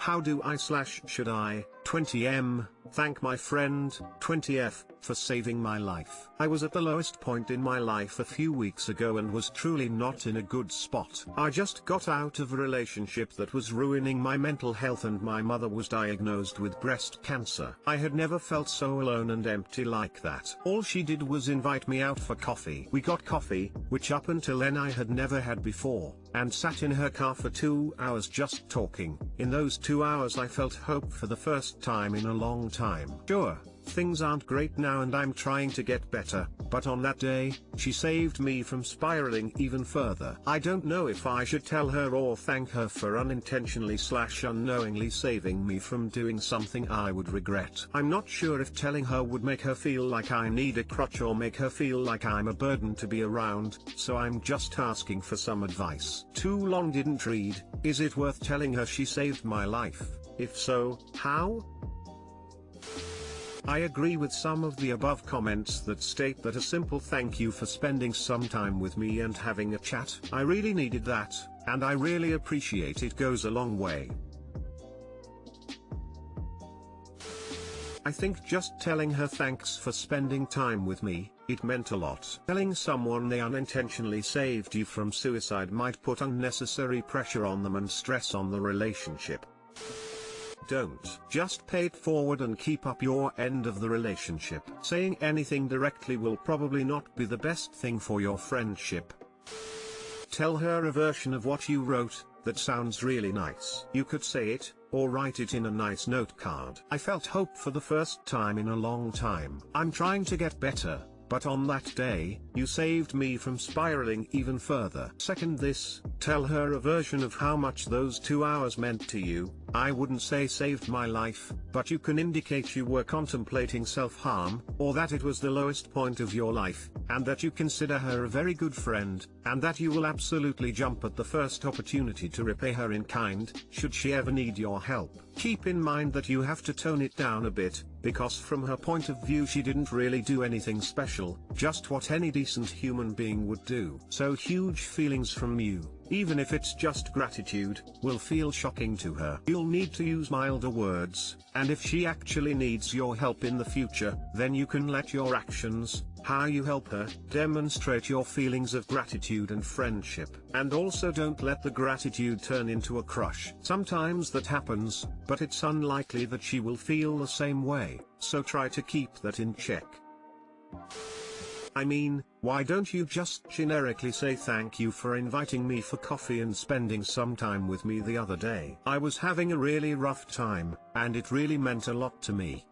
How do I/should I, 20M, thank my friend, 20F, for saving my life? I was at the lowest point in my life a few weeks ago and was truly not in a good spot. I just got out of a relationship that was ruining my mental health and my mother was diagnosed with breast cancer. I had never felt so alone and empty like that. All she did was invite me out for coffee. We got coffee, which up until then I had never had before, and sat in her car for 2 hours just talking. In those 2 hours I felt hope for the first time in a long time. Sure, things aren't great now and I'm trying to get better, but on that day, she saved me from spiraling even further. I don't know if I should tell her or thank her for unintentionally/unknowingly saving me from doing something I would regret. I'm not sure if telling her would make her feel like I need a crutch or make her feel like I'm a burden to be around, so I'm just asking for some advice. Too long didn't read. Is it worth telling her she saved my life? If so, how? I agree with some of the above comments that state that a simple thank you for spending some time with me and having a chat. I really needed that, and I really appreciate it goes a long way. I think just telling her thanks for spending time with me, it meant a lot. Telling someone they unintentionally saved you from suicide might put unnecessary pressure on them and stress on the relationship. Don't. Just pay it forward and keep up your end of the relationship. Saying anything directly will probably not be the best thing for your friendship. Tell her a version of what you wrote that sounds really nice. You could say it, or write it in a nice note card. I felt hope for the first time in a long time. I'm trying to get better, but on that day, you saved me from spiraling even further. Second this, tell her a version of how much those 2 hours meant to you. I wouldn't say saved my life, but you can indicate you were contemplating self-harm, or that it was the lowest point of your life, and that you consider her a very good friend, and that you will absolutely jump at the first opportunity to repay her in kind, should she ever need your help. Keep in mind that you have to tone it down a bit, because from her point of view she didn't really do anything special, just what any decent human being would do. So huge feelings from you, even if it's just gratitude, will feel shocking to her. You'll need to use milder words, and if she actually needs your help in the future, then you can let your actions, how you help her, demonstrate your feelings of gratitude and friendship. And also don't let the gratitude turn into a crush. Sometimes that happens, but it's unlikely that she will feel the same way, so try to keep that in check. I mean, why don't you just generically say thank you for inviting me for coffee and spending some time with me the other day? I was having a really rough time, and it really meant a lot to me.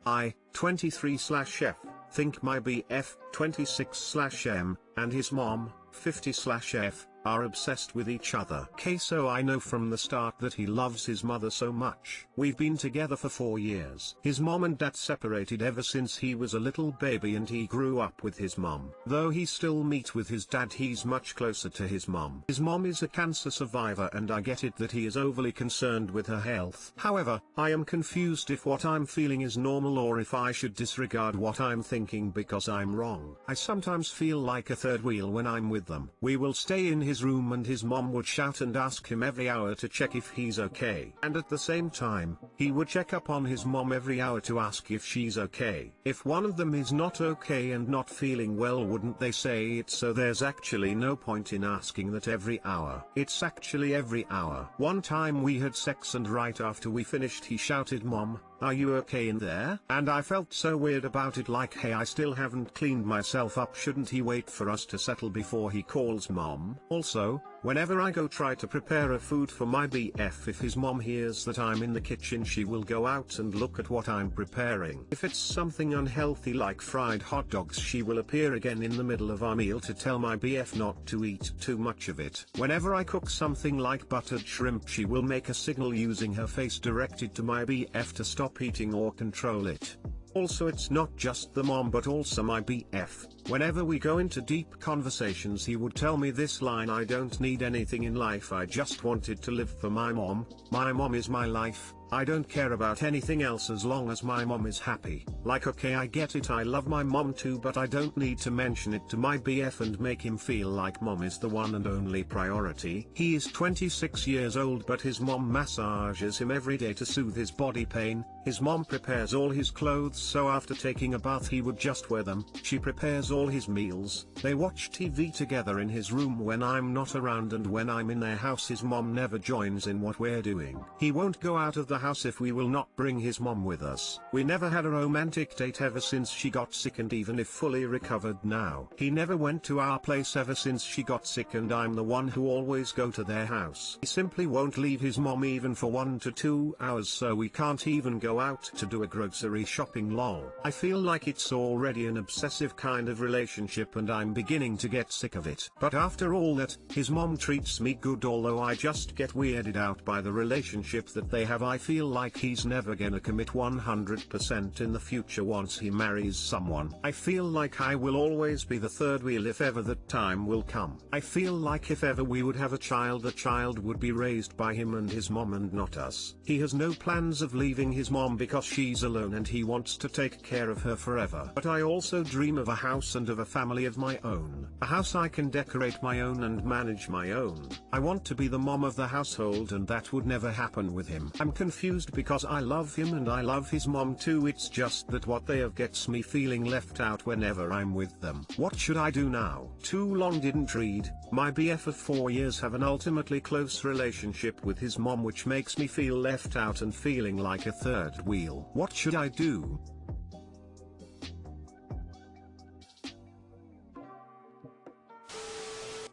I, 23/F, think my BF, 26/M, and his mom, 50/F, are obsessed with each other. So I know from the start that he loves his mother so much. We've been together for 4 years. His mom and dad separated ever since he was a little baby and he grew up with his mom. Though he still meets with his dad, he's much closer to his mom. His mom is a cancer survivor and I get it that he is overly concerned with her health. However, I am confused if what I'm feeling is normal or if I should disregard what I'm thinking because I'm wrong. I sometimes feel like a third wheel when I'm with them. We will stay in his room and his mom would shout and ask him every hour to check if he's okay. And at the same time, he would check up on his mom every hour to ask if she's okay. If one of them is not okay and not feeling well, wouldn't they say it? So there's actually no point in asking that every hour. It's actually every hour. One time we had sex and right after we finished he shouted, "Mom, are you okay in there?" And I felt so weird about it, like, hey, I still haven't cleaned myself up, shouldn't he wait for us to settle before he calls mom? Also, whenever I go try to prepare a food for my BF, if his mom hears that I'm in the kitchen she will go out and look at what I'm preparing. If it's something unhealthy like fried hot dogs, she will appear again in the middle of our meal to tell my BF not to eat too much of it. Whenever I cook something like buttered shrimp, she will make a signal using her face directed to my BF to stop eating or control it. Also, it's not just the mom but also my BF. Whenever we go into deep conversations he would tell me this line: "I don't need anything in life, I just wanted to live for my mom. My mom is my life, I don't care about anything else as long as my mom is happy. Like okay, I get it, I love my mom too, but I don't need to mention it to my BF and make him feel like mom is the one and only priority. He is 26 years old, but his mom massages him every day to soothe his body pain. His mom prepares all his clothes, so after taking a bath he would just wear them. She prepares all his meals. They watch TV together in his room when I'm not around, and when I'm in their house his mom never joins in what we're doing. He won't go out of the house if we will not bring his mom with us. We never had a romantic date ever since she got sick, and even if fully recovered now, he never went to our place ever since she got sick, and I'm the one who always go to their house. He simply won't leave his mom even for 1 to 2 hours, so we can't even go out to do a grocery shopping. Lol. I feel like it's already an obsessive kind of relationship and I'm beginning to get sick of it. But after all that, his mom treats me good, although I just get weirded out by the relationship that they have. I feel like he's never gonna commit 100% in the future once he marries someone. I feel like I will always be the third wheel if ever that time will come. I feel like if ever we would have a child, the child would be raised by him and his mom and not us. He has no plans of leaving his mom because she's alone and he wants to take care of her forever. But I also dream of a house and of a family of my own. A house I can decorate my own and manage my own. I want to be the mom of the household, and that would never happen with him. I'm confused because I love him and I love his mom too. It's just that what they have gets me feeling left out whenever I'm with them. What should I do now? Too long didn't read. My BF of 4 years have an ultimately close relationship with his mom, which makes me feel left out and feeling like a third wheel. What should I do?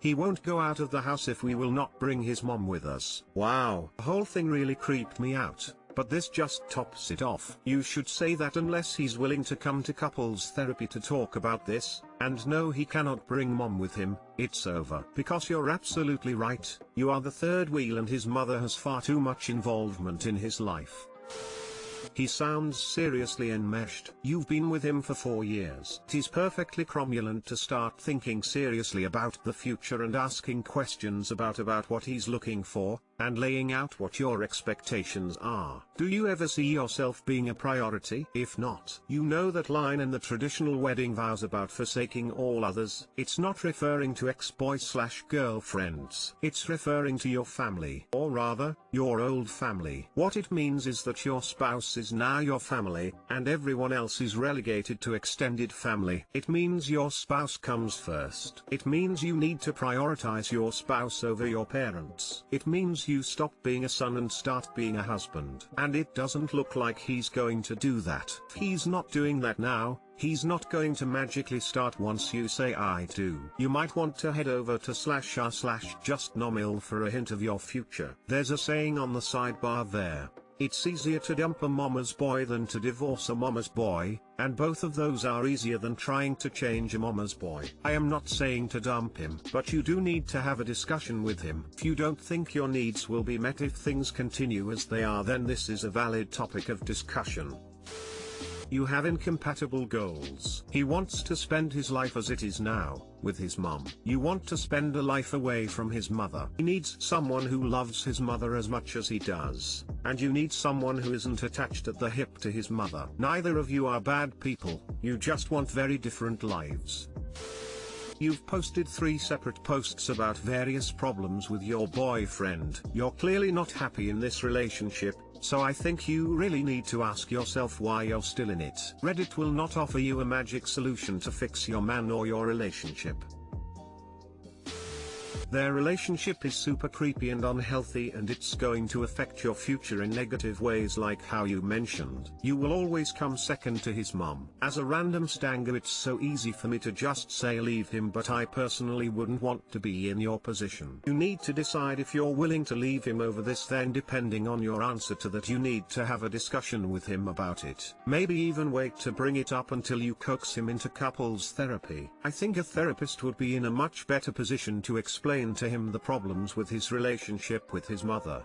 He won't go out of the house if we will not bring his mom with us. Wow. The whole thing really creeped me out, but this just tops it off. You should say that unless he's willing to come to couples therapy to talk about this, and no, he cannot bring mom with him, it's over. Because you're absolutely right, you are the third wheel and his mother has far too much involvement in his life. He sounds seriously enmeshed. You've been with him for 4 years. It is perfectly cromulent to start thinking seriously about the future and asking questions about what he's looking for, and laying out what your expectations are. Do you ever see yourself being a priority? If not, you know that line in the traditional wedding vows about forsaking all others. It's not referring to ex-boys/girlfriends. It's referring to your family, or rather, your old family. What it means is that your spouse is now your family, and everyone else is relegated to extended family. It means your spouse comes first. It means you need to prioritize your spouse over your parents. It means you stop being a son and start being a husband. And it doesn't look like he's going to do that. He's not doing that now. He's not going to magically start once you say I do. You might want to head over to /r/justnomil for a hint of your future. There's a saying on the sidebar there. It's easier to dump a mama's boy than to divorce a mama's boy, and both of those are easier than trying to change a mama's boy. I am not saying to dump him, but you do need to have a discussion with him. If you don't think your needs will be met if things continue as they are, then this is a valid topic of discussion. You have incompatible goals. He wants to spend his life as it is now, with his mom. You want to spend a life away from his mother. He needs someone who loves his mother as much as he does, and you need someone who isn't attached at the hip to his mother. Neither of you are bad people, you just want very different lives. You've posted 3 separate posts about various problems with your boyfriend. You're clearly not happy in this relationship, so I think you really need to ask yourself why you're still in it. Reddit will not offer you a magic solution to fix your man or your relationship. Their relationship is super creepy and unhealthy, and it's going to affect your future in negative ways, like how you mentioned. You will always come second to his mom. As a random stanger, it's so easy for me to just say leave him, but I personally wouldn't want to be in your position. You need to decide if you're willing to leave him over this, then depending on your answer to that you need to have a discussion with him about it. Maybe even wait to bring it up until you coax him into couples therapy. I think a therapist would be in a much better position to explain to him the problems with his relationship with his mother.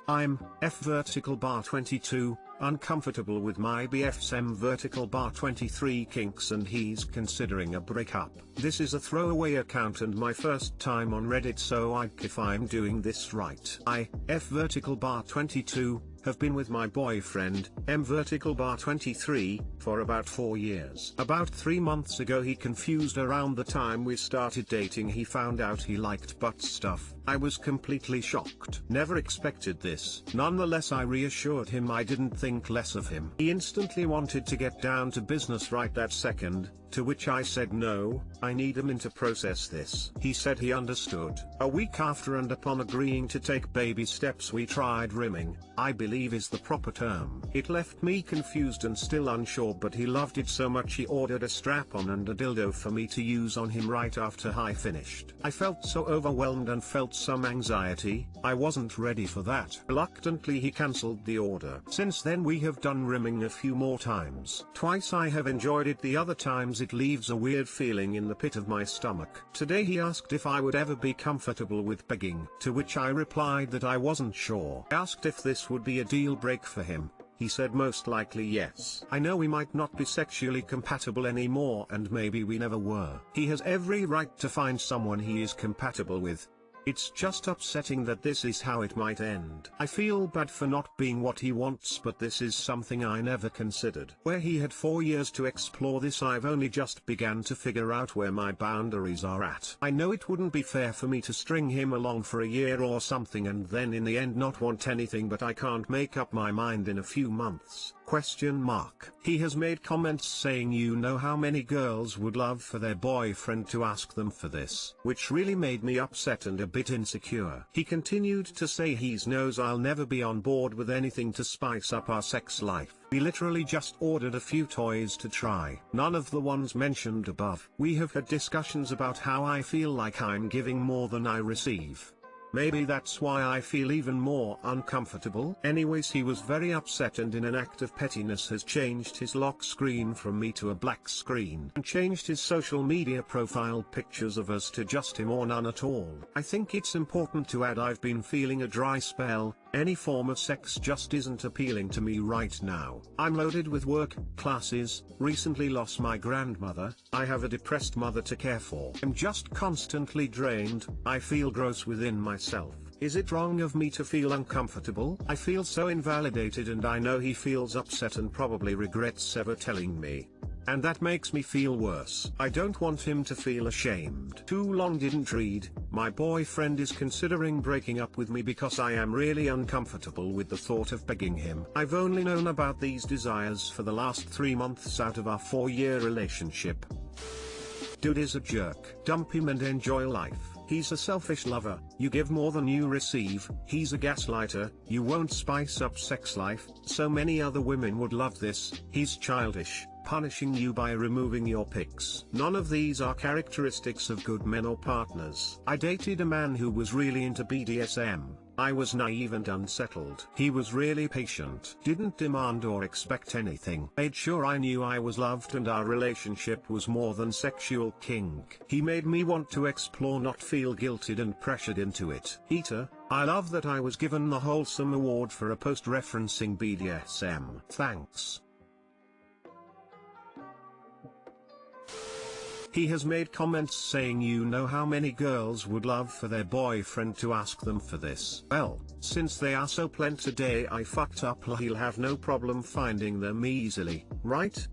I'm F_22, uncomfortable with my BF's vertical bar 23 kinks and he's considering a breakup. This is a throwaway account and my first time on Reddit, so if I'm doing this right. vertical bar 22, have been with my boyfriend, vertical bar 23, for about 4 years. About 3 months ago he confused around the time we started dating. He found out he liked butt stuff. I was completely shocked. Never expected this. Nonetheless, I reassured him I didn't think less of him. He instantly wanted to get down to business right that second, to which I said no, I need a minute to process this. He said he understood. A week after, and upon agreeing to take baby steps, we tried rimming, I believe is the proper term. It left me confused and still unsure, but he loved it so much he ordered a strap-on and a dildo for me to use on him right after I finished. I felt so overwhelmed and felt some anxiety. I wasn't ready for that. Reluctantly he cancelled the order. Since then we have done rimming a few more times. Twice I have enjoyed it, the other times it leaves a weird feeling in the pit of my stomach. Today he asked if I would ever be comfortable with begging, to which I replied that I wasn't sure. I asked if this would be a deal break for him. He said most likely yes. I know we might not be sexually compatible anymore, and maybe we never were. He has every right to find someone he is compatible with. It's just upsetting that this is how it might end. I feel bad for not being what he wants, but this is something I never considered. Where he had 4 years to explore this, I've only just began to figure out where my boundaries are at. I know it wouldn't be fair for me to string him along for a year or something and then in the end not want anything, but I can't make up my mind in a few months. He has made comments saying you know how many girls would love for their boyfriend to ask them for this, which really made me upset and a bit insecure. He continued to say he knows I'll never be on board with anything to spice up our sex life. We literally just ordered a few toys to try, none of the ones mentioned above. We have had discussions about how I feel like I'm giving more than I receive. Maybe that's why I feel even more uncomfortable. Anyways, he was very upset and in an act of pettiness has changed his lock screen from me to a black screen and changed his social media profile pictures of us to just him or none at all. I think it's important to add I've been feeling a dry spell. Any form of sex just isn't appealing to me right now. I'm loaded with work, classes, recently lost my grandmother, I have a depressed mother to care for. I'm just constantly drained, I feel gross within myself. Is it wrong of me to feel uncomfortable? I feel so invalidated, and I know he feels upset and probably regrets ever telling me. And that makes me feel worse. I don't want him to feel ashamed. Too long didn't read. My boyfriend is considering breaking up with me because I am really uncomfortable with the thought of begging him. I've only known about these desires for the last 3 months out of our 4-year relationship. Dude is a jerk. Dump him and enjoy life. He's a selfish lover, you give more than you receive. He's a gaslighter, you won't spice up sex life. So many other women would love this. He's childish, punishing you by removing your pics. None of these are characteristics of good men or partners. I dated a man who was really into BDSM. I was naive and unsettled. He was really patient, didn't demand or expect anything, made sure I knew I was loved and our relationship was more than sexual kink. He made me want to explore, not feel guilted and pressured into it. Eater, I love that I was given the Wholesome Award for a post referencing BDSM. Thanks. He has made comments saying you know how many girls would love for their boyfriend to ask them for this. Well, since they are so plenty, I fucked up. He'll have no problem finding them easily, right?